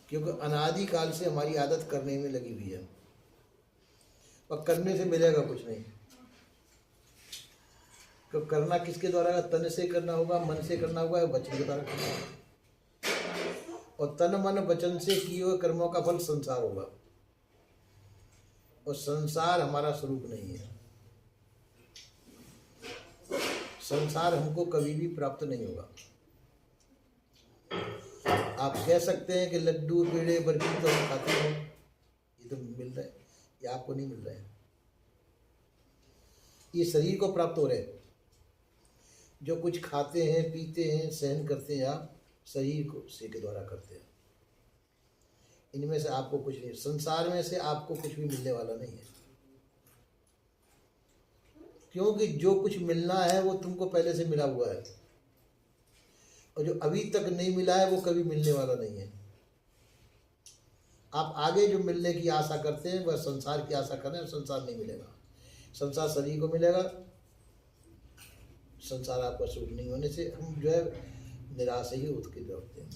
क्योंकि अनादिकाल से हमारी आदत करने में लगी हुई है, और करने से मिलेगा कुछ नहीं। तो करना किसके द्वारा? तन से करना होगा, मन से करना होगा, वचन के द्वारा करना होगा। और तन मन वचन से किए हुए कर्मों का फल संसार होगा, और संसार हमारा स्वरूप नहीं है। संसार हमको कभी भी प्राप्त नहीं होगा। आप कह सकते हैं कि लड्डू पेड़े बर्फी तो हम खाते हैं, ये तो मिल रहे हैं, ये आपको नहीं मिल रहे हैं। ये शरीर को प्राप्त हो रहे हैं। जो कुछ खाते हैं, पीते हैं, सहन करते हैं, आप शरीर को से के द्वारा करते हैं। इनमें से आपको कुछ नहीं, संसार में से आपको कुछ भी मिलने वाला नहीं है, क्योंकि जो कुछ मिलना है वो तुमको पहले से मिला हुआ है, और जो अभी तक नहीं मिला है वो कभी मिलने वाला नहीं है। आप आगे जो मिलने की आशा करते हैं वह संसार की आशा कर रहे हैं, संसार नहीं मिलेगा। संसार शरीर को मिलेगा। संसार आपका सुख नहीं होने से हम जो है निराश ही उत्कृत होते हैं।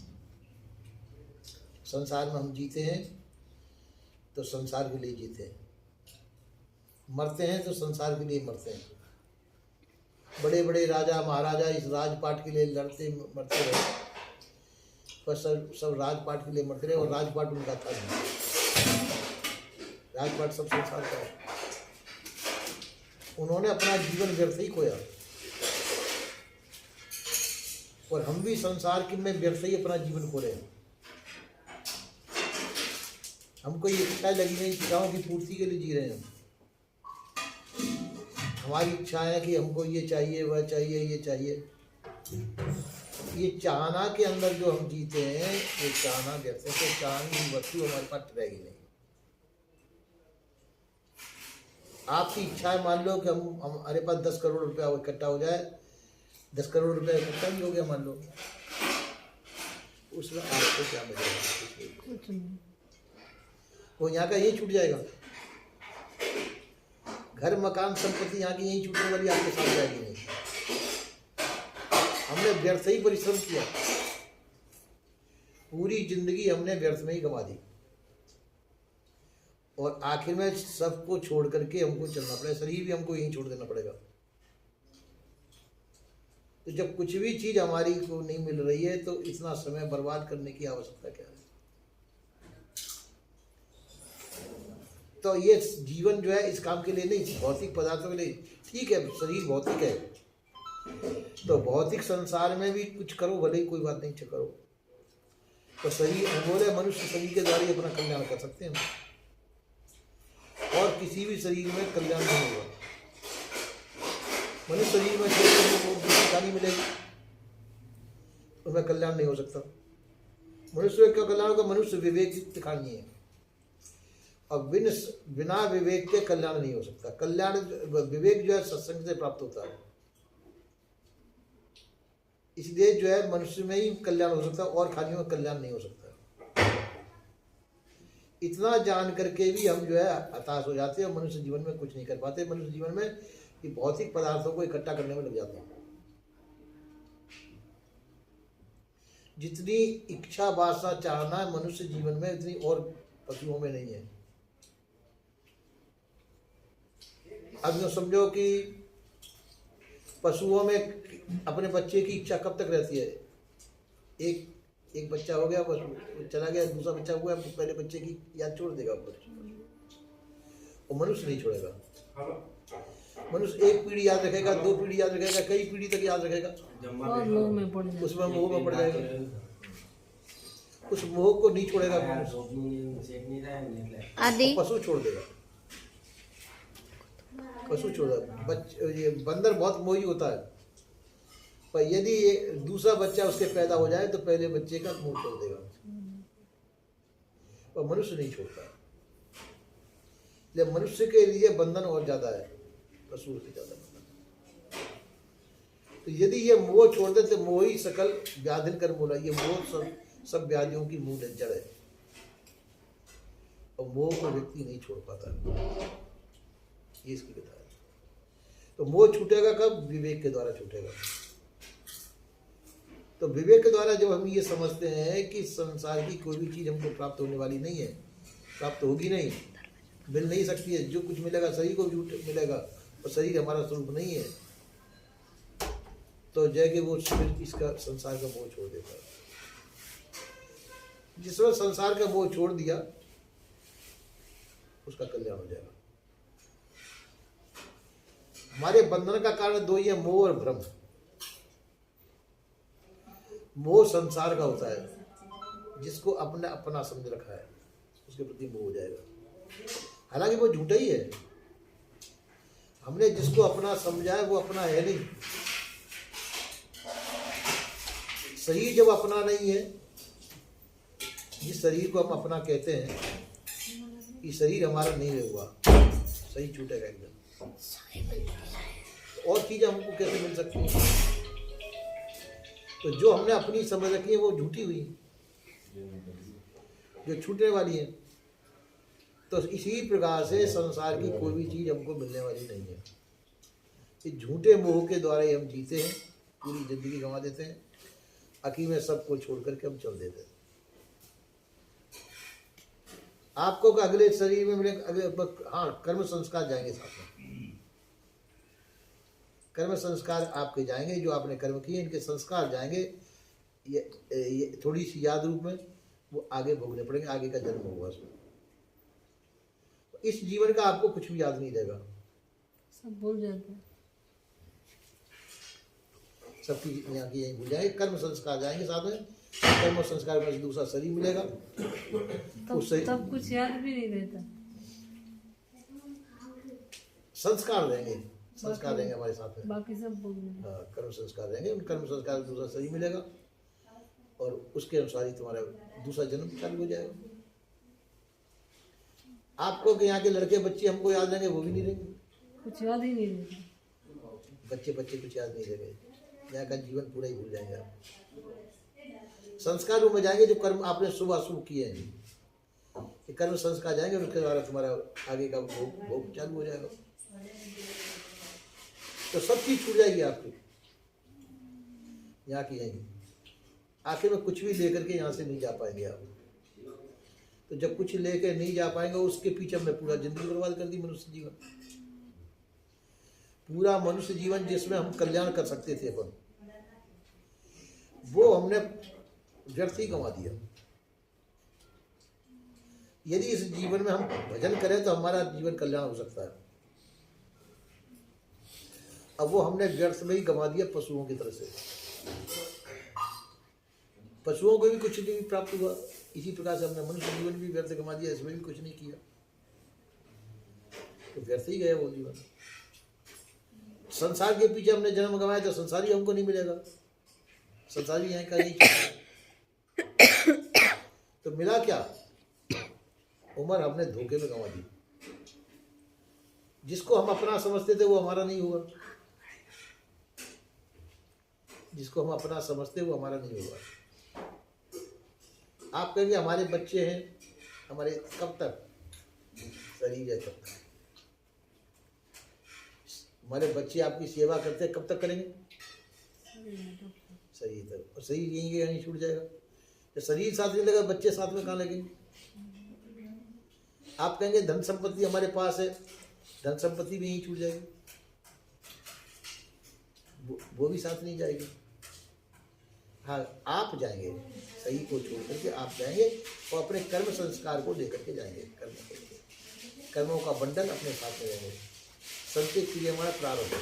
संसार में हम जीते हैं तो संसार के लिए जीते हैं, मरते हैं तो संसार के लिए मरते हैं। बड़े बड़े राजा महाराजा इस राजपाट के लिए लड़ते मरते रहे, पर सब राजपाट के लिए मरते रहे, और राजपाट उनका था नहीं। राजपाट सब संसार का है। उन्होंने अपना जीवन व्यर्थ ही खोया, और हम भी संसार के में व्यर्थ ही अपना जीवन खो रहे हैं। हमको ये इच्छा लगी नहीं, इच्छाओं की पूर्ति के लिए जी रहे हैं। हमारी इच्छा है कि हमको ये चाहिए, वह चाहिए, ये चाहिए। ये चाहना के अंदर जो हम जीते हैं, ये चाहना व्यर्थ है। तो चाहनी वस्तु हमारे पास रहेगी नहीं। आपकी इच्छा है, मान लो कि हमारे पास 10 करोड़ रुपया इकट्ठा हो जाए, 10 करोड़ रुपया इकट्ठा भी हो गया मान लो, उसमें आपको क्या मिलेगा? वो यहाँ का यही छूट जाएगा। घर मकान संपत्ति यहाँ की यही छूटने वाली, आपके साथ जाएगी नहीं। हमने व्यर्थ ही परिश्रम किया, पूरी जिंदगी हमने व्यर्थ में ही गंवा दी, और आखिर में सबको छोड़ करके हमको चलना पड़ेगा। शरीर भी हमको यहीं छोड़ देना पड़ेगा। तो जब कुछ भी चीज हमारी को नहीं मिल रही है तो इतना समय बर्बाद करने की आवश्यकता क्या है? तो ये जीवन जो है इस काम के लिए नहीं, भौतिक पदार्थों के लिए। ठीक है, शरीर भौतिक है, तो भौतिक संसार में भी कुछ करो, भले ही कोई बात नहीं, करो। तो शरीर बोले मनुष्य शरीर के द्वारा ही अपना कल्याण कर सकते हैं, और किसी भी शरीर में कल्याण नहीं होगा। मनुष्य शरीर में दूसरी खानी मिलेगी, उसमें कल्याण नहीं हो सकता। मनुष्य का कल्याण होगा, मनुष्य विवेक दिखानी है, और बिना विवेक के कल्याण नहीं हो सकता। कल्याण विवेक जो है सत्संग से प्राप्त होता है, इसलिए जो है मनुष्य में ही कल्याण हो सकता है, और खानियों में कल्याण नहीं हो सकता। इतना जान करके भी हम जो है हताश हो जाते हैं, और मनुष्य जीवन में कुछ नहीं कर पाते। मनुष्य जीवन में ये भौतिक पदार्थों को इकट्ठा करने में लग जाते हैं। जितनी इच्छा वासना चाहना है मनुष्य जीवन में, इतनी और पशुओं में नहीं है। अब जो समझो कि पशुओं में अपने बच्चे की इच्छा कब तक रहती है? एक बच्चा हो गया, बस चला गया, दूसरा बच्चा हुआ, पहले बच्चे की याद छोड़ देगा ऊपर, और मनुष्य नहीं छोड़ेगा। मनुष्य एक पीढ़ी याद रखेगा, 2 पीढ़ी याद रखेगा, कई पीढ़ी तक याद रखेगा, उसमें मोह में पड़ जाएगा। उस मोह को नहीं छोड़ेगा मनुष्य, पशु छोड़ देगा। पशु छोड़ देगा। ये बंदर बहुत मोही होता है, पर यदि दूसरा बच्चा उसके पैदा हो जाए तो पहले बच्चे का मुंह छोड़ देगा, पर मनुष्य नहीं छोड़ता। इसलिए मनुष्य के लिए बंधन और ज्यादा है, पशु से ज्यादा बंधन। तो यदि ये मोह छोड़ दे तो मोह ही सकल व्याधिन कर बोला, ये मोह सब व्याधियों की मूल जड़ है, और मोह को व्यक्ति नहीं छोड़ पाता, ये इसकी कथा है। तो मोह छूटेगा कब? विवेक के द्वारा छूटेगा। तो विवेक के द्वारा जब हम ये समझते हैं कि संसार की कोई भी चीज़ हमको प्राप्त होने वाली नहीं है, प्राप्त होगी नहीं, मिल नहीं सकती है, जो कुछ मिलेगा शरीर को झूठ मिलेगा और शरीर हमारा स्वरूप नहीं है, तो जय के वो फिर इसका संसार का मोह छोड़ देता है। जिसने संसार का मोह छोड़ दिया उसका कल्याण हो जाएगा। हमारे बंधन का कारण दो ही है, मोह और भ्रम। मोह संसार का होता है, जिसको अपने अपना समझ रखा है उसके प्रति मोह हो जाएगा। हालांकि वो झूठा ही है, हमने जिसको अपना समझा है वो अपना है नहीं। शरीर जब अपना नहीं है, जिस शरीर को हम अपना कहते हैं, ये शरीर हमारा नहीं रहेगा, सही छूटेगा एकदम। और चीजें हमको कैसे मिल सकती हैं? तो जो हमने अपनी समझ रखी है वो झूठी हुई, जो छूटने वाली है। तो इसी प्रकार से संसार की कोई भी चीज हमको मिलने वाली नहीं है। इस झूठे मोह के द्वारा ही हम जीते हैं, पूरी जिंदगी गंवा देते हैं, आखिर में सबको छोड़ करके हम चल देते हैं। आपको अगले शरीर में मिले, अगले हाँ कर्म संस्कार जाएंगे साथ में। कर्म संस्कार आपके जाएंगे, जो आपने कर्म किए इनके संस्कार जाएंगे। ये थोड़ी सी याद रूप में वो आगे भोगने पड़ेंगे, आगे का जन्म होगा उसमें। इस जीवन का आपको कुछ भी याद नहीं रहेगा, सब भूल जाते हैं, सबकी यहाँ की यही भूल जाएंगे। कर्म संस्कार जाएंगे साथ में, कर्म संस्कार में दूसरा शरीर मिलेगा, तब कुछ याद भी नहीं रहता। संस्कार रहेंगे, संस्कार रहेंगे हमारे साथ में, बाकी सब भूल जाते। हाँ कर्म संस्कार रहेंगे, उन कर्म संस्कार में दूसरा शरीर मिलेगा और उसके अनुसार ही तुम्हारा दूसरा जन्म चालू हो जाएगा। आपको कि यहाँ के लड़के बच्चे हमको याद रहेंगे, वो भी नहीं रहेंगे, कुछ याद ही नहीं रहता। बच्चे कुछ याद नहीं रहेंगे, यहाँ का जीवन पूरा ही भूल जाएंगे आप। संस्कार रूप में जाएंगे जो कर्म आपने शुभ अशुभ किए हैं, ये कर्म संस्कार जाएंगे और उसके द्वारा तुम्हारा आगे का भोग चालू हो जाएगा। तो सब चीज छूट जाएगी आपकी, यहाँ की यहीं। आखिर में कुछ भी लेकर के यहाँ से नहीं जा पाएंगे आप। तो जब कुछ लेकर नहीं जा पाएंगे, उसके पीछे हमने पूरा जिंदगी बर्बाद कर दी। मनुष्य जीवन, पूरा मनुष्य जीवन जिसमें हम कल्याण कर सकते थे अपन, वो हमने व्यर्थ ही गंवा दिया। यदि इस जीवन में हम भजन करें तो हमारा जीवन कल्याण हो सकता है। अब वो हमने व्यर्थ में ही गंवा दिया, पशुओं की तरह से। पशुओं को भी कुछ नहीं प्राप्त हुआ, इसी प्रकार से हमने मनुष्य जीवन भी व्यर्थ गंवा दिया, इसमें भी कुछ नहीं किया, तो व्यर्थ ही गया वो जीवन। संसार के पीछे हमने जन्म गंवाया तो संसारी हमको नहीं मिलेगा, संसारी यहाँ का नहीं। तो मिला क्या? उम्र हमने धोखे में गंवा दी। जिसको हम अपना समझते थे वो हमारा नहीं हुआ, जिसको हम अपना समझते वो हमारा नहीं हुआ। आप कहेंगे हमारे बच्चे हैं, हमारे कब तक शरीर है तब तक। हमारे बच्चे आपकी सेवा करते हैं, कब तक करेंगे? शरीर तक। और शरीर यहीं के यहीं छूट जाएगा। तो शरीर साथ नहीं लगा, बच्चे साथ में कहाँ लगेंगे? आप कहेंगे धन संपत्ति हमारे पास है, धन संपत्ति भी यहीं छूट जाएगी, वो भी साथ नहीं जाएगी। हाँ आप जाएंगे, सही को छोड़ करके आप जाएंगे और अपने कर्म संस्कार को लेकर के जाएंगे। कर्मों का बंडल अपने साथ में रहेंगे। संचित क्रिया हमारा प्रारंभ है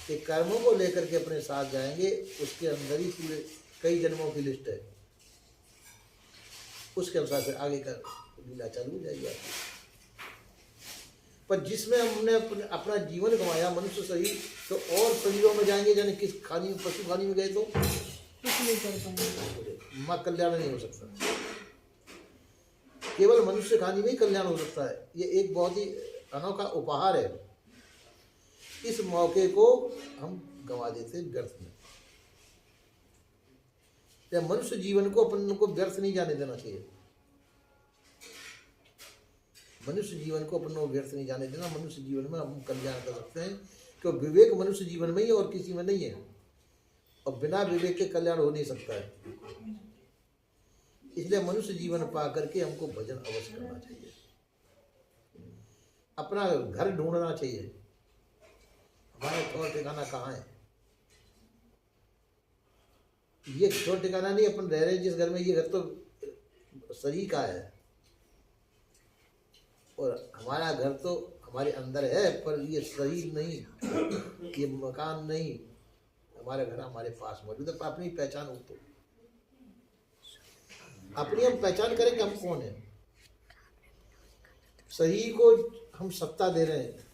कि कर्मों को लेकर के अपने साथ जाएंगे। उसके अंदर ही पूरे कई जन्मों की लिस्ट है, उसके अनुसार से आगे का लीला चालू हो जाएगी आपकी। पर जिसमें हमने अपना जीवन गंवाया, मनुष्य शरीर, तो और शरीरों में जाएंगे, यानी किस खानी में, पशु खानी में गए तो कुछ नहीं कर पाएंगे, माँ कल्याण नहीं हो सकता। केवल मनुष्य खानी में ही कल्याण हो सकता है। ये एक बहुत ही अनोखा उपहार है। इस मौके को हम गंवा देते व्यर्थ में। या मनुष्य जीवन को अपन को व्यर्थ नहीं जाने देना चाहिए। मनुष्य जीवन को अपन को व्यर्थ नहीं जाने देना। मनुष्य जीवन में हम कल्याण कर सकते हैं, क्योंकि विवेक मनुष्य जीवन में ही और किसी में नहीं है। और बिना विवेक के कल्याण हो नहीं सकता है। इसलिए मनुष्य जीवन पा करके हमको भजन अवश्य करना चाहिए, अपना घर ढूंढना चाहिए, हमारा ठौर ठिकाना कहाँ है। ये ठौर ठिकाना नहीं, अपन रह रहे जिस घर में, ये घर तो शरीर का है और हमारा घर तो हमारे अंदर है, पर ये शरीर नहीं, ये मकान नहीं, हमारा घर हमारे पास मौजूद है। अपनी पहचान हो तो अपनी हम पहचान करेंगे हम कौन है। शरीर को हम सत्ता दे रहे हैं,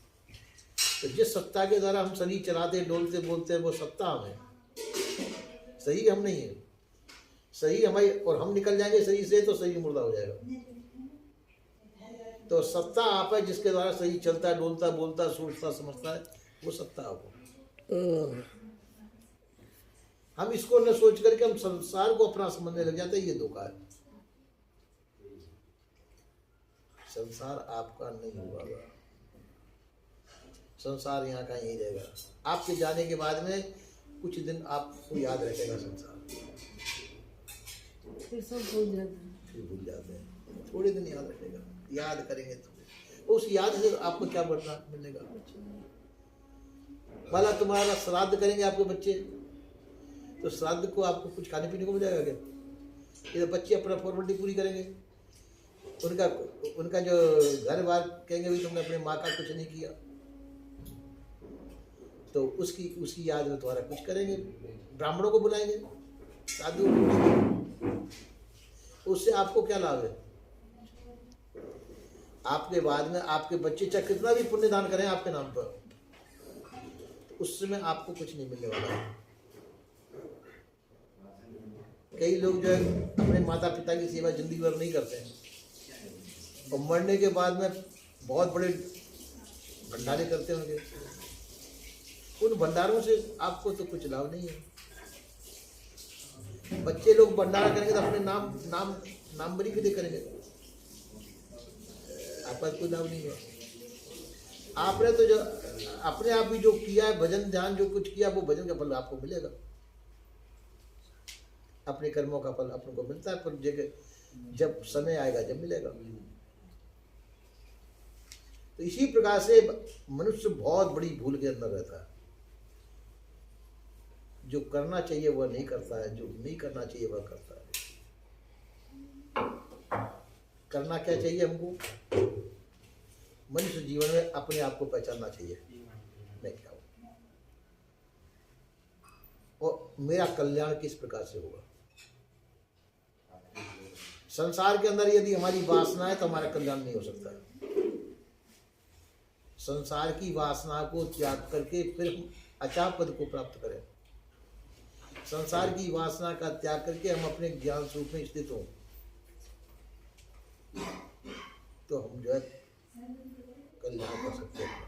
तो जिस सत्ता के द्वारा हम शरीर चलाते डोलते बोलते हैं वो सत्ता हम है, शरीर हम नहीं है। शरीर हमारी, और हम निकल जाएंगे शरीर से तो शरीर मुर्दा हो जाएगा। तो सत्ता आप है जिसके द्वारा शरीर चलता है, डोलता, बोलता, सोचता, समझता है, वो सत्ता आप हो। हम इसको न सोच करके हम संसार को अपना समझने लग जाते हैं, ये धोखा है। संसार आपका नहीं होगा, संसार यहाँ का यही रहेगा। आपके जाने के बाद में कुछ दिन आपको याद रखेगा संसार, फिर सब भूल जाते हैं, फिर भूल जाते हैं। थोड़े दिन याद रखेगा, याद करेंगे तो उस याद से आपको क्या बढ़ना मिलेगा। भला तुम्हारा श्राद्ध करेंगे आपके बच्चे, तो श्राद्ध को आपको कुछ खाने पीने को मिलेगा क्या? ये तो बच्चे अपना फॉर्मेलिटी पूरी करेंगे, उनका जो घर बार कहेंगे भी तुमने अपने माँ का कुछ नहीं किया, तो उसकी याद में तुम्हारा कुछ करेंगे। ब्राह्मणों को बुलाएंगे, साधु, उससे आपको क्या लाभ है? आपके बाद में आपके बच्चे चाहे कितना भी पुण्य दान करें आपके नाम पर, तो उस समय आपको कुछ नहीं मिलने वाला है। कई लोग जो है अपने माता पिता की सेवा जिंदगी भर नहीं करते हैं और मरने के बाद में बहुत बड़े भंडारे करते होंगे। उन भंडारों से आपको तो कुछ लाभ नहीं है। बच्चे लोग भंडारा करेंगे तो अपने नामवरी के लिए करेंगे, आपका कोई लाभ नहीं है। आपने तो जो अपने आप ही जो किया है, भजन ध्यान जो कुछ किया, वो भजन का फल आपको मिलेगा। अपने कर्मों का फल अपने को मिलता है, पर जब समय आएगा जब मिलेगा। तो इसी प्रकार से मनुष्य बहुत बड़ी भूल के अंदर रहता है। जो करना चाहिए वह नहीं करता है, जो नहीं करना चाहिए वह करता है। करना क्या चाहिए हमको? मनुष्य जीवन में अपने आप को पहचानना चाहिए, मैं क्या हूं और मेरा कल्याण किस प्रकार से होगा। संसार के अंदर यदि हमारी वासना है तो हमारा कल्याण नहीं हो सकता है। संसार की वासना को त्याग करके फिर हम अचार पद को प्राप्त करें। संसार की वासना का त्याग करके हम अपने ज्ञान स्वरूप में स्थित हों, तो हम जो है कल्याण कर सकते हैं।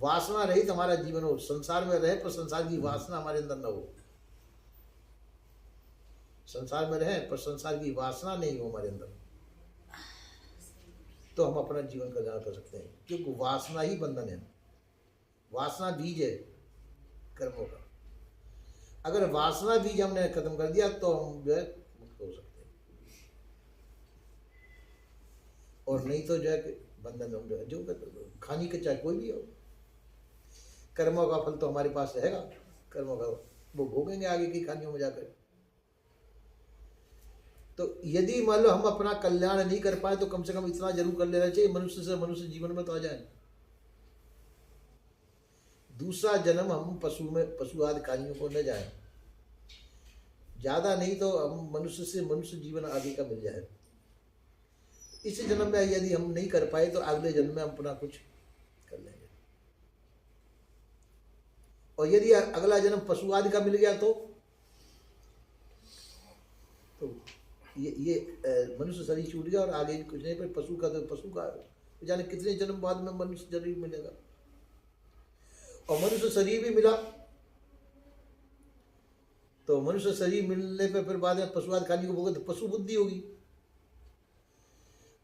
वासना रहित हमारा जीवन हो, संसार में रहे पर संसार की वासना हमारे अंदर न हो। संसार में रहे पर संसार की वासना नहीं हो हमारे अंदर, तो हम अपना जीवन कल्याण कर सकते हैं। क्योंकि वासना ही बंधन है, वासना बीज है कर्मों का। अगर वासना बीज हमने खत्म कर दिया तो हम जो है मुक्त हो सकते हैं, और नहीं तो जो है बंधन में जो खानी का चाहे कोई भी हो, कर्मों का फल तो हमारे पास रहेगा। कर्मों का वो भोगेंगे आगे की खानियों में जाकर। तो यदि मान लो हम अपना कल्याण नहीं कर पाए तो कम से कम इतना जरूर कर लेना चाहिए, मनुष्य से मनुष्य जीवन में तो आ जाए। दूसरा जन्म हम पशु आदि कार्यों को न जाए, ज्यादा नहीं तो हम मनुष्य से मनुष्य जीवन आगे का मिल जाए। इस जन्म में यदि हम नहीं कर पाए तो अगले जन्म में हम अपना कुछ कर लेंगे। और यदि अगला जन्म पशु आदि का मिल गया तो ये मनुष्य शरीर छूट गया और आगे कुछ नहीं, पर पशु का तो पशु का जाने कितने जन्म बाद में मनुष्य शरीर मिलेगा। और मनुष्य शरीर भी मिला तो मनुष्य शरीर मिलने पे फिर बाद में पशु आदि खानियों को भोगे तो पशु बुद्धि होगी।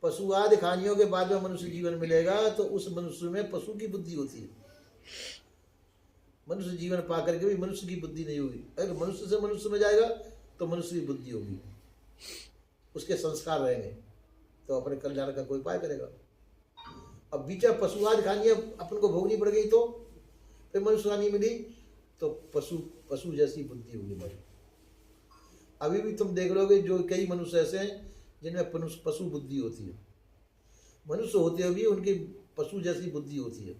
पशु आदि खानियों के बाद में मनुष्य जीवन मिलेगा तो उस मनुष्य में पशु की बुद्धि होती है। मनुष्य जीवन पा करके भी मनुष्य की बुद्धि नहीं होगी। अगर मनुष्य से मनुष्य में जाएगा तो मनुष्य की बुद्धि होगी, उसके संस्कार रहेंगे, तो अपने कल्याण का कोई उपाय करेगा। अब बीचा पशु आदि खानियाँ अपन को भोगनी पड़ गई, तो फिर मनुष्य खानी मिली तो पशु जैसी बुद्धि होगी हमारी। अभी भी तुम देख लोगे जो कई मनुष्य ऐसे हैं जिनमें पशु बुद्धि होती है, मनुष्य होते हुए भी उनकी पशु जैसी बुद्धि होती है,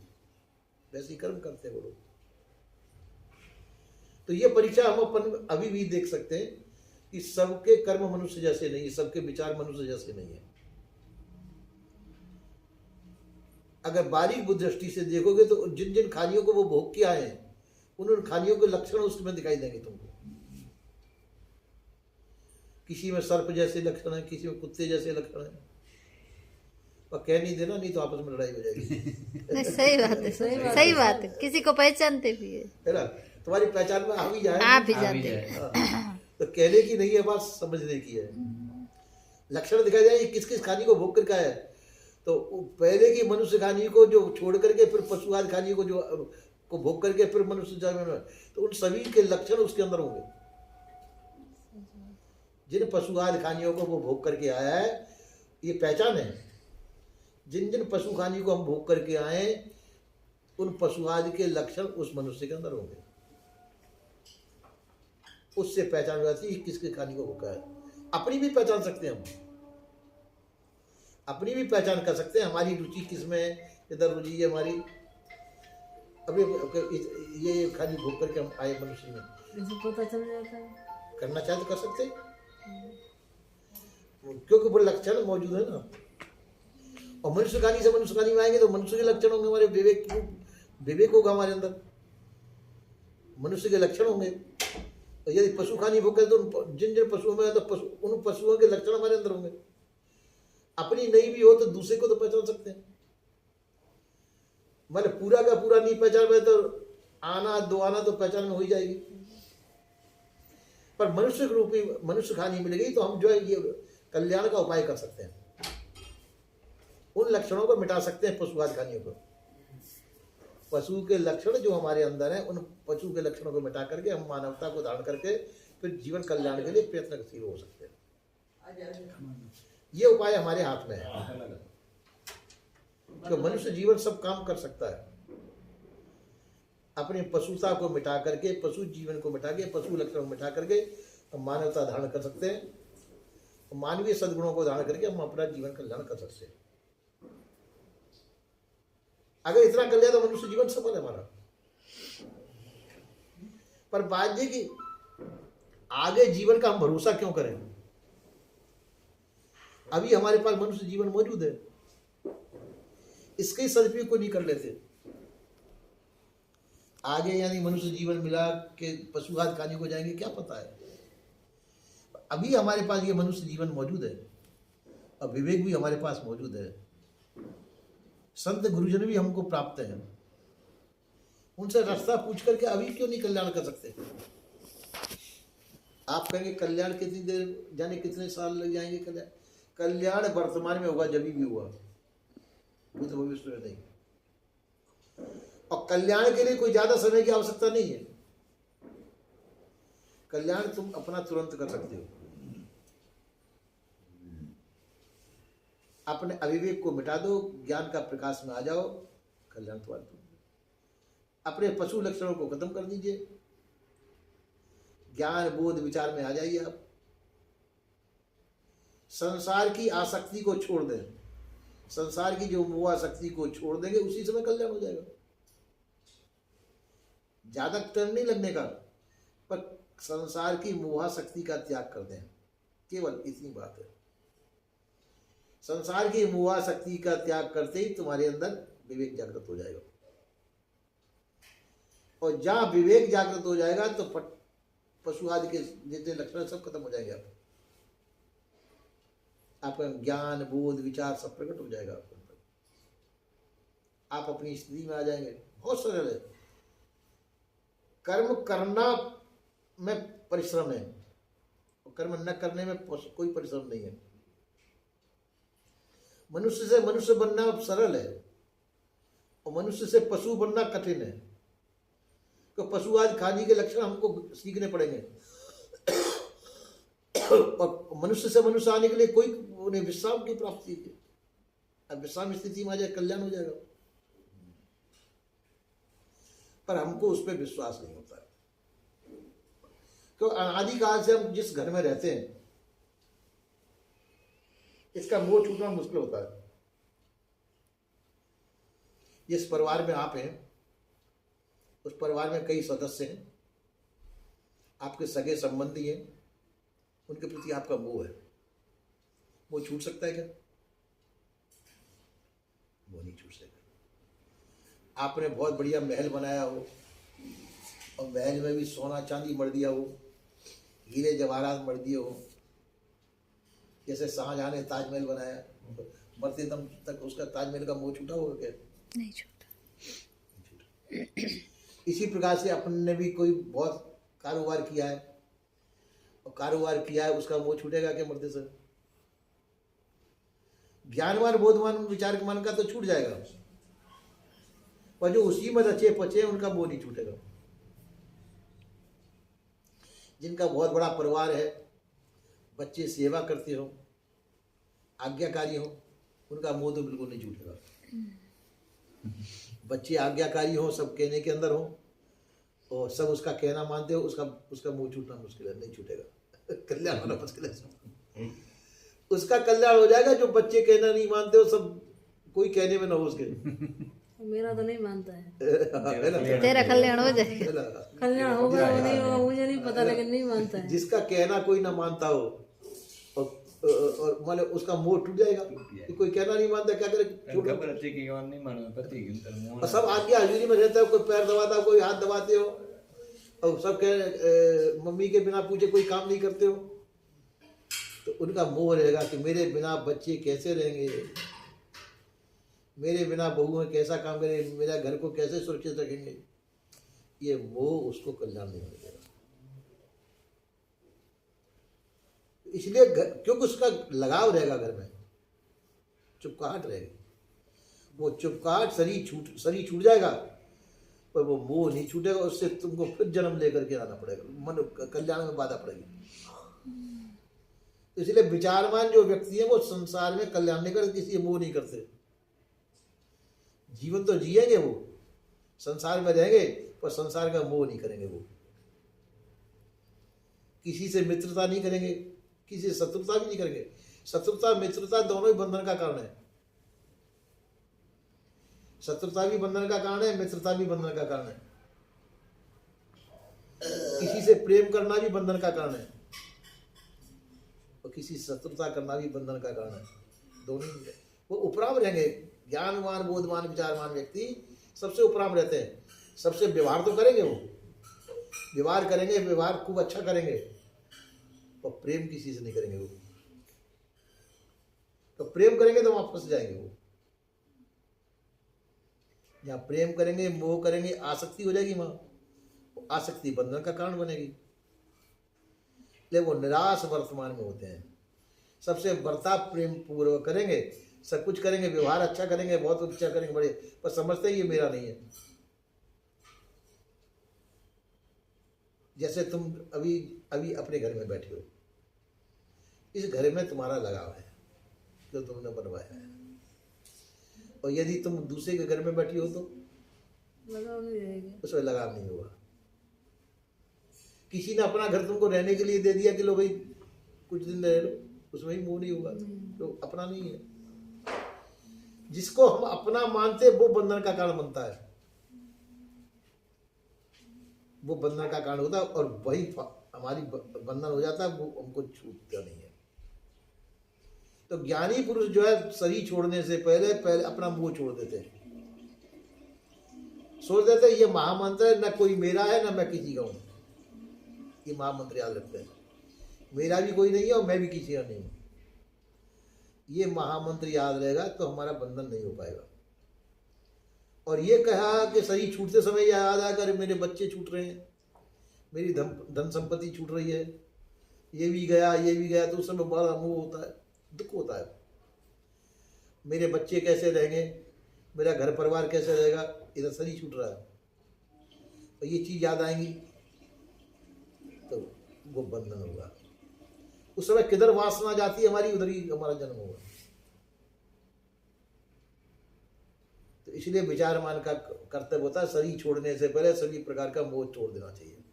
वैसे ही कर्म करते हैं वो लोग। तो ये परीक्षा हम अपन अभी भी देख सकते हैं कि सबके कर्म मनुष्य जैसे नहीं, सबके विचार मनुष्य जैसे नहीं है। अगर बारीक बुद्धि दृष्टि से देखोगे तो जिन जिन खानियों को वो भोग के आए हैं उन खानियों के लक्षण उसमें दिखाई देंगे तुमको। किसी में सर्प जैसे लक्षण है, किसी में कुत्ते जैसे लक्षण है, और कह नहीं देना, नहीं तो आपस में लड़ाई हो जाएगी। नहीं, सही बात है, सही बात है। किसी को पहचानते भी है ना, तुम्हारी पहचान में आ भी जाए, आप भी जानते हैं। तो कहने की नहीं है, बात समझने की है। लक्षण दिखाई जाए किस किस खानी को भोग करके आया है, तो पहले की मनुष्य खानी को जो छोड़ करके फिर पशु आदि खानी को जो को भोग करके फिर मनुष्य जन्म में, तो उन सभी के लक्षण उसके अंदर होंगे। जिन पशु आदि खानियों को वो भोग करके आया है, ये पहचान है। जिन जिन पशु खानी को हम भोग करके आए उन पशु आदि के लक्षण उस मनुष्य के अंदर होंगे, उससे पहचान हो जाती है किसके खानी को भोगा है। अपनी भी पहचान सकते हैं हम, अपनी भी पहचान कर सकते हैं, हमारी रुचि किसमें है, इधर रुचि है हमारी, अभी ये खानी भोग करके हम आए मनुष्य में, पता चल जाता है। करना चाहे तो कर सकते हैं, क्योंकि वो लक्षण मौजूद है ना। और मनुष्य खानी से मनुष्य खानी में आएंगे तो मनुष्य के लक्षण होंगे, हमारे विवेक होगा हमारे अंदर, मनुष्य के लक्षण होंगे। और यदि पशु खानी भोग करें तो जिन जिन पशुओं में है तो उन पशुओं के लक्षण हमारे अंदर होंगे। अपनी नहीं भी हो तो दूसरे को तो पहचान सकते हैं। मतलब पूरा का पूरा नहीं पहचान में तो आना दो आना तो पहचान में हो ही जाएगी, पर मनुष्य रूपी मनुष्य खानी मिल गई तो हम जो है ये कल्याण का उपाय कर सकते हैं, उन लक्षणों को मिटा सकते हैं पशु आदि खानियों को। पशु के लक्षण जो हमारे अंदर है उन पशु के लक्षणों को मिटा करके हम मानवता को धारण करके फिर जीवन कल्याण के लिए प्रयत्नशील हो सकते हैं। ये उपाय हमारे हाथ में है। तो मनुष्य जीवन सब काम कर सकता है, अपनी पशुता को मिटा करके, पशु जीवन को मिटा के, पशु लक्षण को मिटा करके हम मानवता धारण कर सकते हैं, मानवीय सद्गुणों को धारण करके हम अपना जीवन कल्याण कर सकते हैं। अगर इतना कर लिया तो मनुष्य जीवन सफल है हमारा। पर बात ये कि आगे जीवन का हम भरोसा क्यों करें? अभी हमारे पास मनुष्य जीवन मौजूद है, इसके सदुपयोग को नहीं कर लेते। आगे यानी मनुष्य जीवन मिला के पशु आदि खाने को जाएंगे क्या पता है। अभी हमारे पास ये मनुष्य जीवन मौजूद है और विवेक भी हमारे पास मौजूद है, संत गुरुजन भी हमको प्राप्त हैं, उनसे रास्ता पूछ करके अभी क्यों नहीं कल्याण कर सकते? आप कहेंगे कल्याण कितनी देर जाने कितने साल लग जाएंगे? कल्याण वर्तमान में होगा, जब भी हुआ, भूत भविष्य में नहीं। और कल्याण के लिए कोई ज्यादा समय की आवश्यकता नहीं है। कल्याण तुम अपना तुरंत कर सकते हो। अपने अविवेक को मिटा दो, ज्ञान का प्रकाश में आ जाओ, कल्याण तुम्हारा। अपने पशु लक्षणों को खत्म कर दीजिए, ज्ञान बोध विचार में आ जाइए। आप संसार की आसक्ति को छोड़ दें, संसार की जो मोह आसक्ति को छोड़ देंगे उसी समय कल्याण हो जाएगा। ज्यादा टाइम नहीं लगने का, पर संसार की मोहाशक्ति का त्याग कर दें, केवल इतनी बात है। संसार की मोहाशक्ति का त्याग करते ही तुम्हारे अंदर विवेक जागृत हो जाएगा, और जहां विवेक जागृत हो जाएगा तो पशु आदि के जितने लक्षण सब खत्म हो जाएंगे। आपका ज्ञान बोध विचार सब प्रकट हो जाएगा आपके अंदर, आप अपनी स्थिति में आ जाएंगे। बहुत सरल है। कर्म करना में परिश्रम है, और कर्म न करने में कोई परिश्रम नहीं है। मनुष्य से मनुष्य बनना सरल है, और मनुष्य से पशु बनना कठिन है। तो पशु आदि खाने के लक्षण हमको सीखने पड़ेंगे। और मनुष्य से मनुष्य आने के लिए कोई उन्हें विश्राम की प्राप्ति है। अब विश्राम स्थिति में आ जाए कल्याण हो जाएगा, पर हमको उस पर विश्वास नहीं होता है। तो आदिकाल से हम जिस घर में रहते हैं इसका मोह छूटना मुश्किल होता है। जिस परिवार में आप हैं उस परिवार में कई सदस्य हैं, आपके सगे संबंधी हैं, उनके प्रति आपका मोह है, वो छूट सकता है क्या? वो नहीं छूट सकता। आपने बहुत बढ़िया महल बनाया हो और महल में भी सोना चांदी मर दिया हो, हीरे जवाहरात मर दिए हो, जैसे शाहजहां ने ताजमहल बनाया, मरते दम तक उसका ताजमहल का मोह छूटा होगा क्या? नहीं छूटा। इसी प्रकार से अपन ने भी कोई बहुत कारोबार किया है और कारोबार किया है, उसका मोह छूटेगा क्या मरते से? ज्ञानवान बोधवान विचारक का तो छूट जाएगा, पर जो उसी में रचे पचे उनका मोह नहीं छूटेगा। जिनका बहुत बड़ा परिवार है, बच्चे सेवा करते हो, आज्ञाकारी हो, उनका मोह तो बिल्कुल नहीं छूटेगा। बच्चे आज्ञाकारी हो, सब कहने के अंदर हो और सब उसका कहना मानते हो, उसका मुंह छूटना मुश्किल है, नहीं छूटेगा। कल्याण होना मुश्किल है। उसका कल्याण हो जाएगा जो बच्चे कहना नहीं मानते हो, सब कोई कहने में ना हो उसके। मेरा तो नहीं मानता है। तेरा कल्याण हो जाएगा। कल्याण होगा वो नहीं होगा मुझे नहीं पता, लेकिन नहीं मानता है। जिसका कहना कोई ना मानता हो और मान लो उसका मोह टूट जाएगा कि कोई कहना नहीं मानता, क्या करे? और सब आज्ञा हजूरी में रहता है, कोई पैर दबाता हो, कोई हाथ दबाते हो और सब कह मम्मी के बिना पूछे कोई काम नहीं करते हो, तो उनका मोह रहेगा कि मेरे बिना बच्चे कैसे रहेंगे, मेरे बिना बहुएं कैसा काम करेंगे, मेरा घर को कैसे सुरक्षित रखेंगे। ये मोह उसको कल्याण नहीं मिलेगा। इसलिए क्योंकि उसका लगाव रहेगा घर में, चुपकाहट रहेगी, वो चुपकाहट शरीर छूट जाएगा पर वो मोह नहीं छूटेगा। उससे तुमको फिर जन्म लेकर के आना पड़ेगा, मन कल्याण में बाधा पड़ेगी। इसलिए विचारवान जो व्यक्ति है वो संसार में कल्याण नहीं करते, किसी मोह नहीं करते। जीवन तो जिएंगे, वो संसार में रहेंगे पर संसार का मोह नहीं करेंगे। वो किसी से मित्रता नहीं करेंगे, किसी से शत्रुता भी नहीं करेंगे। शत्रुता मित्रता दोनों ही बंधन का कारण है। शत्रुता भी बंधन का कारण है, मित्रता भी बंधन का कारण है। किसी से प्रेम करना भी बंधन का कारण है और किसी से शत्रुता करना भी बंधन का कारण है। दोनों ही वो उपराम रहेंगे। ज्ञानवान बोधवान विचारवान व्यक्ति सबसे उपराम रहते हैं। सबसे व्यवहार तो करेंगे, वो व्यवहार करेंगे, व्यवहार खूब अच्छा करेंगे, और प्रेम किसी से नहीं करेंगे। वो तो प्रेम करेंगे तो वहां फंस जाएंगे। वो यहाँ प्रेम करेंगे, मोह करेंगे, आसक्ति हो जाएगी, वहां आसक्ति बंधन का कारण बनेगी। लेकिन वो निराश वर्तमान में होते हैं। सबसे बर्ताव प्रेम पूर्वक करेंगे, सब कुछ करेंगे, व्यवहार अच्छा करेंगे, बहुत अच्छा करेंगे, बड़े, पर समझते ही ये मेरा नहीं है। जैसे तुम अभी अपने घर में बैठे हो, इस घर में तुम्हारा लगाव है जो तुमने बनवाया है, और यदि तुम दूसरे के घर में बैठी हो तो लगाव नहीं रहेगा, उसमें लगाव नहीं होगा। किसी ने अपना घर तुमको रहने के लिए दे दिया कि लो भाई कुछ दिन रह लो, उसमें ही मोह नहीं होगा, तो अपना नहीं है। जिसको हम अपना मानते वो बंधन का कारण बनता है, वो बंधन का कारण होता है, और वही हमारी बंधन हो जाता है, वो हमको छूटता नहीं है। तो ज्ञानी पुरुष जो है शरीर छोड़ने से पहले अपना मोह छोड़ देते हैं। सोच देते ये महामंत्र है, न कोई मेरा है न मैं किसी का हूं। ये महामंत्र याद रखते हैं, मेरा भी कोई नहीं है और मैं भी किसी का नहीं हूं। ये महामंत्र याद रहेगा तो हमारा बंधन नहीं हो पाएगा। और ये कहा कि शरीर छूटते समय याद आया कर मेरे बच्चे छूट रहे हैं, मेरी धन संपत्ति छूट रही है, ये भी गया, तो उस समय बड़ा मोह होता है, दुख होता है। मेरे बच्चे कैसे रहेंगे, मेरा घर परिवार कैसे रहेगा, इधर शरीर छूट रहा है। और ये चीज याद आएंगी तो वो बंधन होगा। उस समय किधर वासना जाती है हमारी, उधर ही हमारा जन्म होगा। तो इसलिए विचारमान का कर्तव्य होता है शरीर छोड़ने से पहले सभी प्रकार का मोह छोड़ देना चाहिए,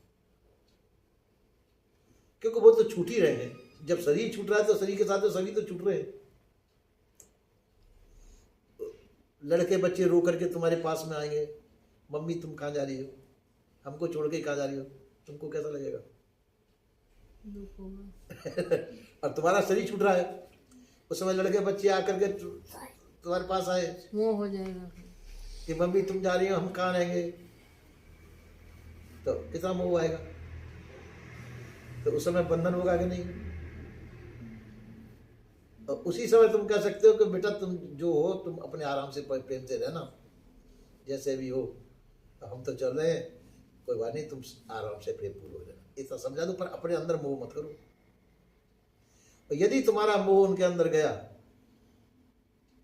क्योंकि वो तो छूट ही रहे हैं। जब शरीर छूट रहा है तो शरीर के साथ तो सभी तो छूट रहे हैं। लड़के बच्चे रो करके तुम्हारे पास में आएंगे, मम्मी तुम कहाँ जा रही हो, हमको छोड़ के कहाँ जा रही हो, तुमको कैसा लगेगा? दुख होगा। और तुम्हारा शरीर छूट रहा है, उस समय लड़के बच्चे आकर के तुम्हारे पास आए, मोह हो जाएगा। कि मम्मी तुम जा रही हो, हम कहाँ रहेंगे, तो कितना मोह आएगा? तो उस समय बंधन होगा कि नहीं? और उसी समय तुम कह सकते हो कि बेटा तुम जो हो तुम अपने आराम से प्रेम से रहना, जैसे भी हो, हम तो चल रहे हैं, कोई बात नहीं, तुम आराम से प्रेम पूर्वक रहना, इतना समझा दो, पर अपने अंदर मोह मत करो। और यदि तुम्हारा मोह उनके अंदर गया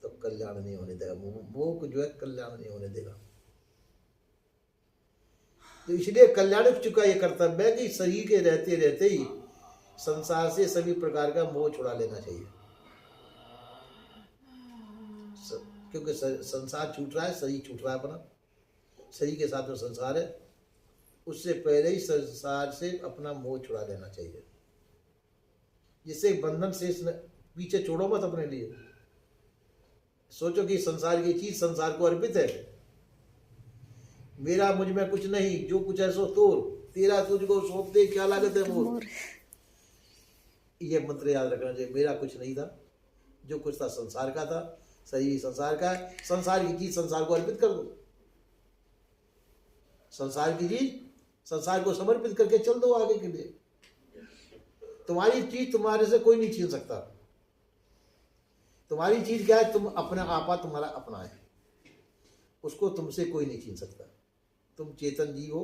तो कल्याण नहीं होने देगा। मोह को जो है कल्याण नहीं होने देगा। तो इसलिए कल्याण चुका ये कर्तव्य है कि शरीर के रहते रहते ही संसार से सभी प्रकार का मोह छुड़ा लेना चाहिए, क्योंकि संसार छूट रहा है, शरीर छूट रहा है अपना, शरीर के साथ में संसार है, उससे पहले ही संसार से अपना मोह छुड़ा लेना चाहिए, जिससे बंधन से पीछे छोड़ो मत अपने लिए। सोचो कि संसार की चीज संसार को अर्पित है, मेरा मुझ में कुछ नहीं, जो कुछ है सो तोर, तेरा तुझको सौंप दे, क्या लागत है मोर। ये मंत्र याद रखना चाहिए। मेरा कुछ नहीं था, जो कुछ था संसार का था, सही संसार का है, संसार की चीज संसार को अर्पित कर दो, संसार की चीज संसार को समर्पित करके चल दो आगे के लिए। तुम्हारी चीज तुम्हारे से कोई नहीं छीन सकता। तुम्हारी चीज क्या है? तुम अपना आपा तुम्हारा अपना है, उसको तुमसे कोई नहीं छीन सकता। तुम चेतन जीव हो,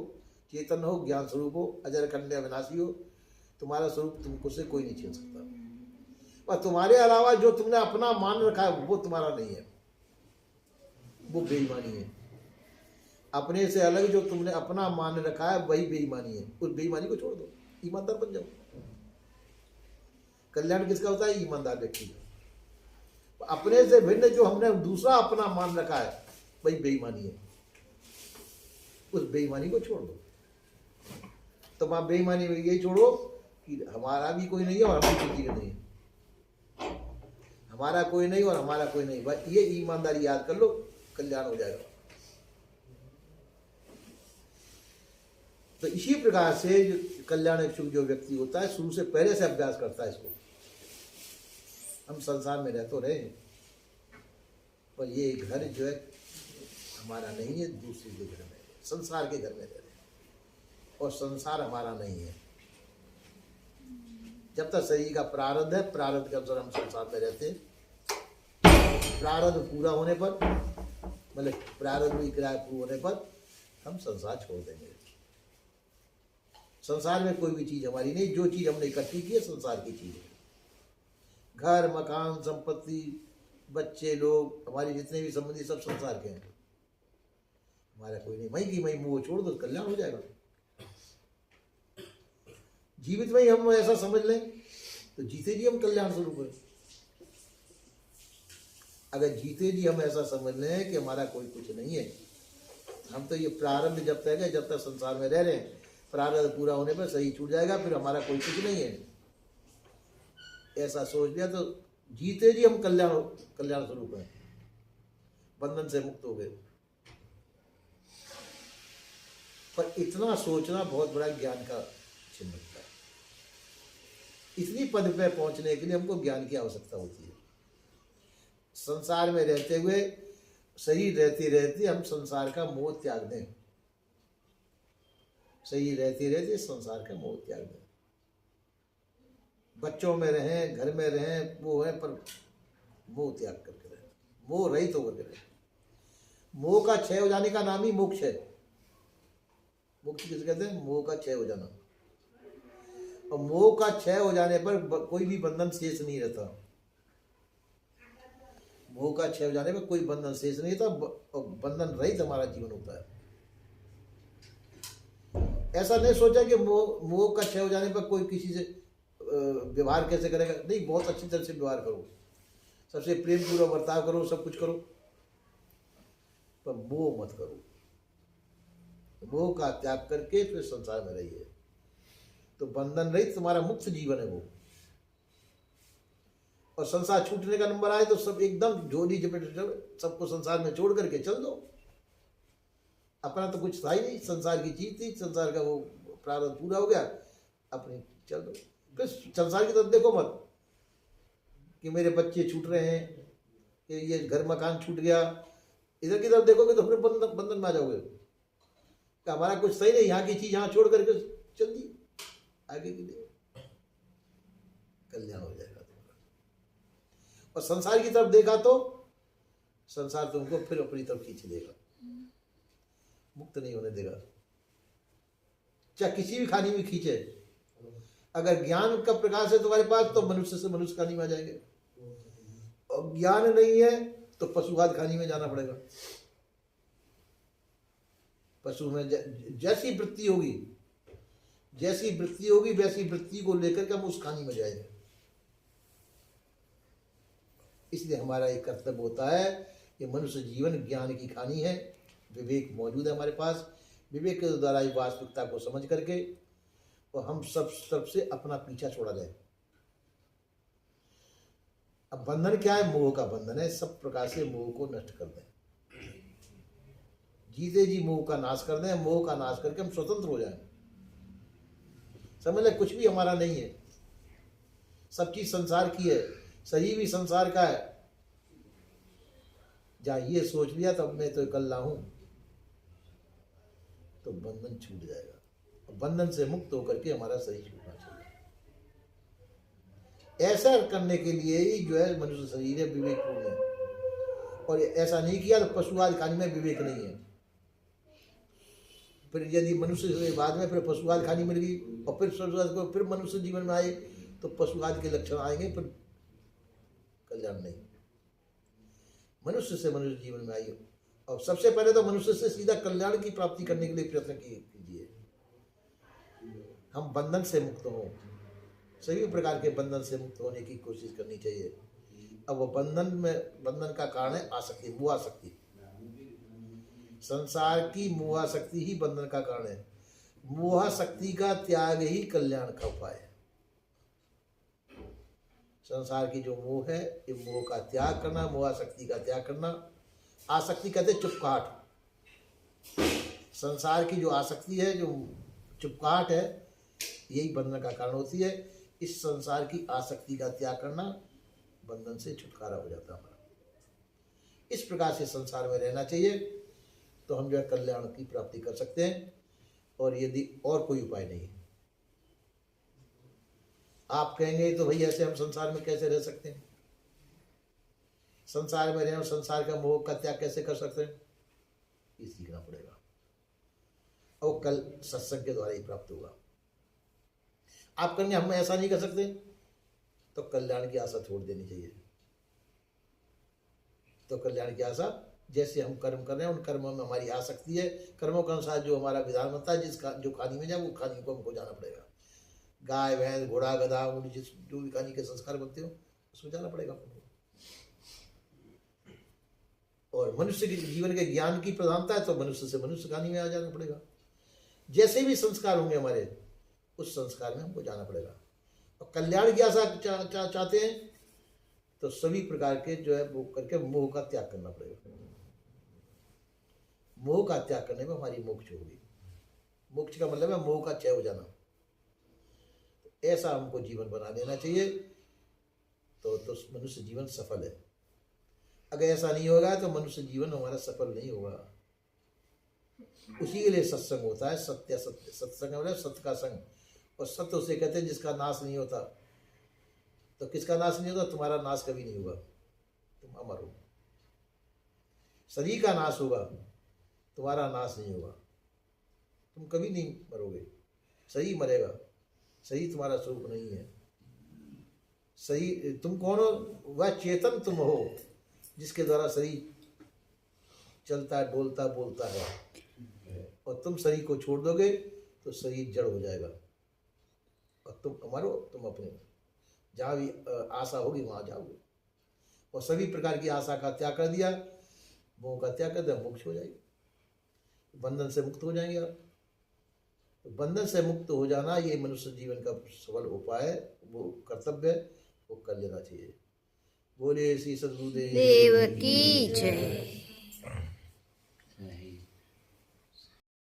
चेतन हो, ज्ञान स्वरूप हो, अजर अखंड अविनाशी हो, तुम्हारा स्वरूप तुमको से कोई नहीं छीन सकता। और तुम्हारे अलावा जो तुमने अपना मान रखा है वो तुम्हारा नहीं है, वो बेईमानी है। अपने से अलग जो तुमने अपना मान रखा है वही बेईमानी है। उस बेईमानी को छोड़ दो, ईमानदार बन जाओ। कल्याण किसका होता है? ईमानदार व्यक्ति का। अपने से भिन्न जो हमने दूसरा अपना मान रखा है वही बेईमानी है, उस बेईमानी को छोड़ दो। तो आप बेईमानी में यही छोड़ो कि हमारा भी कोई नहीं है और हम भी किसी का नहीं है, हमारा कोई नहीं और हमारा कोई नहीं, बस ये ईमानदारी याद कर लो, कल्याण हो जाएगा। तो इसी प्रकार से जो कल्याण इच्छुक जो व्यक्ति होता है शुरू से पहले से अभ्यास करता है इसको। हम संसार में रह तो रहे, पर ये घर जो है हमारा नहीं है, दूसरे के घर में, संसार के घर में रह रहे हैं, और संसार हमारा नहीं है। जब तक शरीर का प्रारब्ध है, प्रारब्ध के अनुसार हम संसार में रहते हैं। प्रारब्ध पूरा होने पर, मतलब प्रारब्ध की क्रिया पूरी होने पर हम संसार छोड़ देंगे। संसार में कोई भी चीज हमारी नहीं, जो चीज हमने इकट्ठी की है संसार की चीज है। घर, मकान, संपत्ति, बच्चे, लोग, हमारे जितने भी संबंधी सब संसार के हैं, हमारा कोई नहीं। वहीं की वहीं मोह छोड़ दो, कल्याण हो जाएगा। जीवित में ही हम ऐसा समझ लें तो जीते जी हम कल्याण स्वरूप है। अगर जीते जी हम ऐसा समझ लें कि हमारा कोई कुछ नहीं है, हम तो ये प्रारब्ध जब तक है, जब तक संसार में रह रहे हैं, प्रारब्ध पूरा होने पर सही छूट जाएगा, फिर हमारा कोई कुछ नहीं है, ऐसा सोच लिया तो जीते जी हम कल्याण स्वरूप है, बंधन से मुक्त हो गए। पर इतना सोचना बहुत बड़ा ज्ञान का चिन्ह होता है। इतनी पद पे पहुंचने के लिए हमको ज्ञान की आवश्यकता होती है। संसार में रहते हुए, शरीर रहते रहते हम संसार का मोह त्याग दें, शरीर रहते रहते संसार का मोह त्याग दें। बच्चों में रहें, घर में रहें, वो है, पर मोह त्याग करके रहें, मोह रहित होकर रहें। मोह का क्षय हो जाने का नाम ही मोक्ष है। मुक्ति किसे कहते हैं? मोह का क्षय हो जाना। और मोह का क्षय हो जाने पर कोई भी बंधन शेष नहीं रहता। मोह का क्षय हो जाने पर कोई बंधन शेष नहीं रहता, बंधन रहित हमारा जीवन होता है। ऐसा नहीं सोचा कि मोह मोह का क्षय हो जाने पर कोई किसी से व्यवहार कैसे करेगा, नहीं, बहुत अच्छी तरह से व्यवहार करो, सबसे प्रेम पूर्वक बर्ताव करो, सब कुछ करो, पर मोह मत करो। मोह का त्याग करके फिर संसार में रहिए, तो बंधन रहित तुम्हारा मुक्त जीवन है वो। और संसार छूटने का नंबर आए तो सब एकदम झोली झपेट सबको संसार में छोड़ करके चल दो। अपना तो कुछ था ही नहीं, संसार की चीज थी, संसार का वो प्रारब्ध पूरा हो गया, अपनी चल दो। फिर संसार की तरफ देखो मत कि मेरे बच्चे छूट रहे हैं, कि ये घर मकान छूट गया, इधर की तरफ देखोगे तो फिर बंधन में आ जाओगे कि हमारा कुछ सही नहीं, यहाँ की चीज यहाँ छोड़ करके चल दी, आगे के लिए कल्याण हो जाएगा तुम्हारा। और संसार की तरफ देखा तो संसार तुमको फिर अपनी तरफ खींच लेगा, मुक्त नहीं होने देगा, चाहे किसी भी खानी में खींचे। अगर ज्ञान का प्रकाश है तुम्हारे पास तो मनुष्य से मनुष्य खानी में आ जाएंगे, और ज्ञान नहीं है तो पशुवाद खानी में जाना पड़ेगा। पशु में जैसी वृत्ति होगी, जैसी वृत्ति होगी वैसी वृत्ति को लेकर के हम उस खानी में जाएंगे। इसलिए हमारा एक कर्तव्य होता है कि मनुष्य जीवन ज्ञान की खानी है, विवेक मौजूद है हमारे पास, विवेक के द्वारा ही वास्तविकता को समझ करके और हम सब तरफ से अपना पीछा छोड़ा जाए। अब बंधन क्या है? मोह का बंधन है, सब प्रकार से मोह को नष्ट कर दें, जीते जी मोह का नाश कर दें, मोह का नाश करके हम स्वतंत्र हो जाएं। समझ ले, कुछ भी हमारा नहीं है, सब चीज संसार की है, शरीर भी संसार का है। जहाँ ये सोच लिया तो अब मैं तो इकल्ला हूं, तो बंधन छूट जाएगा। बंधन से मुक्त होकर के हमारा शरीर छूटना चाहिए। ऐसा करने के लिए ही जो है मनुष्य शरीर है विवेकपूर्ण है, और ऐसा नहीं किया तो पशुवाद खानी में विवेक नहीं है। फिर यदि मनुष्य से बाद में फिर पशुवाद खानी मिल गई और फिर पशुवाद को फिर मनुष्य जीवन में आए तो पशुवाद के लक्षण आएंगे, फिर कल्याण नहीं। मनुष्य से मनुष्य जीवन में आइए, और सबसे पहले तो मनुष्य से सीधा कल्याण की प्राप्ति करने के लिए प्रयत्न कीजिए। हम बंधन से मुक्त हों, सभी प्रकार के बंधन से मुक्त होने की कोशिश करनी चाहिए। अब वो बंधन का कारण है आसक्ति, मोहासक्ति। संसार की मोहासक्ति ही बंधन का कारण है। मोहासक्ति का त्याग ही कल्याण का उपाय है। संसार की जो मोह है, ये मोह का त्याग करना, मोहासक्ति का त्याग करना। आसक्ति कहते चुपकाहट। संसार की जो आसक्ति है, जो चुपकाहट है, यही बंधन का कारण होती है। इस संसार की आसक्ति का त्याग करना, बंधन से छुटकारा हो जाता है हमारा। इस प्रकार से संसार में रहना चाहिए, तो हम जो है कल्याण की प्राप्ति कर सकते हैं। और यदि और कोई उपाय नहीं है, आप कहेंगे तो भाई ऐसे हम संसार में कैसे रह सकते हैं, संसार में रहें और संसार का मोह का त्याग कैसे कर सकते हैं, ये सीखना पड़ेगा, और कल सत्संग के द्वारा ही प्राप्त होगा। आप कहेंगे हम ऐसा नहीं कर सकते, तो कल्याण की आशा छोड़ देनी चाहिए। तो कल्याण की आशा, जैसे हम कर्म कर रहे हैं उन कर्मों में हमारी आसक्ति है, कर्मों के अनुसार जो हमारा विधान बनता है, जिसका जो खानी में जाए वो खानी को हमको जाना पड़ेगा। गाय भैंस घोड़ा गधा ऊँट जिस जो भी खानी के संस्कार बनते हो उसमें जाना पड़ेगा हमको। और मनुष्य के जीवन के ज्ञान की प्रधानता है, तो मनुष्य से मनुष्य खानी में आ जाना पड़ेगा। जैसे भी संस्कार होंगे हमारे, उस संस्कार में हमको जाना पड़ेगा। और कल्याण की आशा चाहते हैं तो सभी प्रकार के जो है वो करके मोह का त्याग करना पड़ेगा। मोह का त्याग करने में हमारी मोक्ष होगी। मोक्ष का मतलब है मोह का क्षय हो जाना। तो ऐसा हमको जीवन बना लेना चाहिए, तो मनुष्य जीवन सफल है। अगर ऐसा नहीं होगा तो मनुष्य जीवन हमारा सफल नहीं होगा। उसी के लिए सत्संग होता है। सत्संग मतलब सत्य का संग, और सत्य उसे कहते हैं जिसका नाश नहीं होता। तो किसका नाश नहीं होता? तुम्हारा नाश कभी नहीं होगा, तुम अमर हो। शरीर का नाश होगा, तुम्हारा नाश नहीं होगा, तुम कभी नहीं मरोगे। शरीर मरेगा, शरीर तुम्हारा स्वरूप नहीं है। शरीर तुम कौन हो? वह चेतन तुम हो जिसके द्वारा शरीर चलता है, डोलता बोलता है। और तुम शरीर को छोड़ दोगे तो शरीर जड़ हो जाएगा और तुम अमर हो, तुम अपने हो। जहाँ भी आशा होगी वहाँ जाओगे, और सभी प्रकार की आशा का त्याग कर दिया, मोह का त्याग कर दिया, मोक्ष हो जाएगी, बंधन से मुक्त हो जाएंगे आप। तो बंधन से मुक्त हो जाना ये मनुष्य जीवन का सफल उपाय है, वो कर्तव्य है, वो कर लेना चाहिए। बोले श्री सद्गुरुदेव देव की जय।